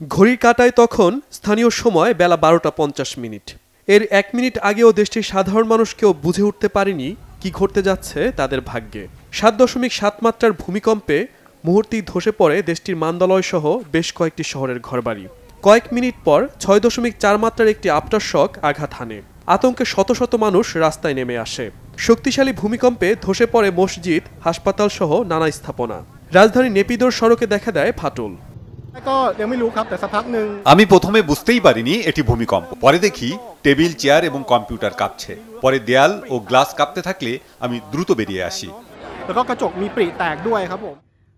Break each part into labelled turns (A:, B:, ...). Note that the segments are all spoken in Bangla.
A: ঘড়ির কাঁটায় তখন স্থানীয় সময় বেলা 12:50। এর 1 মিনিট আগেও দেশটির সাধারণ মানুষ কেউ বুঝে উঠতে পারেনি কি ঘটতে যাচ্ছে তাদের ভাগ্যে। 7.7 মাত্রার ভূমিকম্পে মুহূর্তেই ধসে পড়ে দেশটির মান্দালয় সহ বেশ কয়েকটি শহরের ঘরবাড়ি। কয়েক মিনিট পর 6.4 মাত্রার একটি আফটার শক আঘাত হানে। আতঙ্কে শত শত মানুষ রাস্তায় নেমে আসে। শক্তিশালী ভূমিকম্পে ধসে পড়ে মসজিদ, হাসপাতাল সহ নানা স্থাপনা। রাজধানী নেপিদোর সড়কে দেখা দেয় ফাটল।
B: আমি প্রথমে বুঝতেই পারিনি এটি ভূমিকম্প। পরে দেখি টেবিল, চেয়ার এবং কম্পিউটার কাঁপছে। পরে দেয়াল ও গ্লাস কাঁপতে থাকলে আমি দ্রুত বেরিয়ে আসি।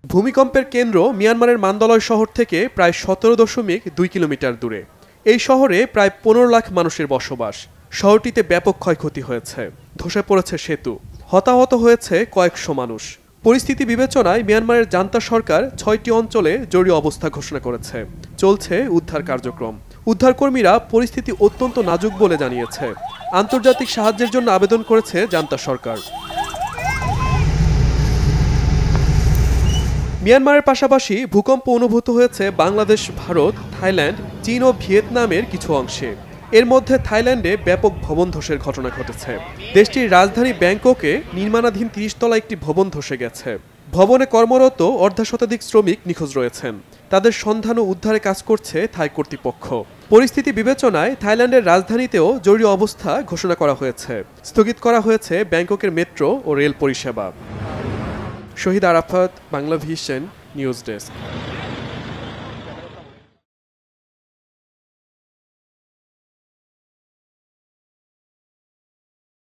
A: ভূমিকম্পের কেন্দ্র মিয়ানমারের মান্দালয় শহর থেকে প্রায় 17.2 কিলোমিটার দূরে। এই শহরে প্রায় 15 লাখ মানুষের বসবাস। শহরটিতে ব্যাপক ক্ষয়ক্ষতি হয়েছে, ধসে পড়েছে সেতু, হতাহত হয়েছে কয়েকশো মানুষ। পরিস্থিতি বিবেচনায় মিয়ানমারের জান্তা সরকার 6টি অঞ্চলে জরুরি অবস্থা ঘোষণা করেছে। চলছে উদ্ধার কার্যক্রম। উদ্ধারকর্মীরা পরিস্থিতি অত্যন্ত নাজুক বলে জানিয়েছে। আন্তর্জাতিক সাহায্যের জন্য আবেদন করেছে জান্তা সরকার। মিয়ানমারের পাশাপাশি ভূকম্প অনুভূত হয়েছে বাংলাদেশ, ভারত, থাইল্যান্ড, চীন ও ভিয়েতনামের কিছু অংশে। এর মধ্যে থাইল্যান্ডে ব্যাপক ভবন ধসের ঘটনা ঘটেছে। দেশটির রাজধানী ব্যাংককে নির্মাণাধীন 30 তলা একটি ভবন ধসে গেছে। ভবনে কর্মরত অর্ধশতাধিক শ্রমিক নিখোঁজ রয়েছেন। তাদের সন্ধান ও উদ্ধারে কাজ করছে থাই কর্তৃপক্ষ। পরিস্থিতি বিবেচনায় থাইল্যান্ডের রাজধানীতেও জরুরি অবস্থা ঘোষণা করা হয়েছে। স্থগিত করা হয়েছে ব্যাংককের মেট্রো ও রেল পরিষেবা। Shahid Arafat, Bangla vision, news desk.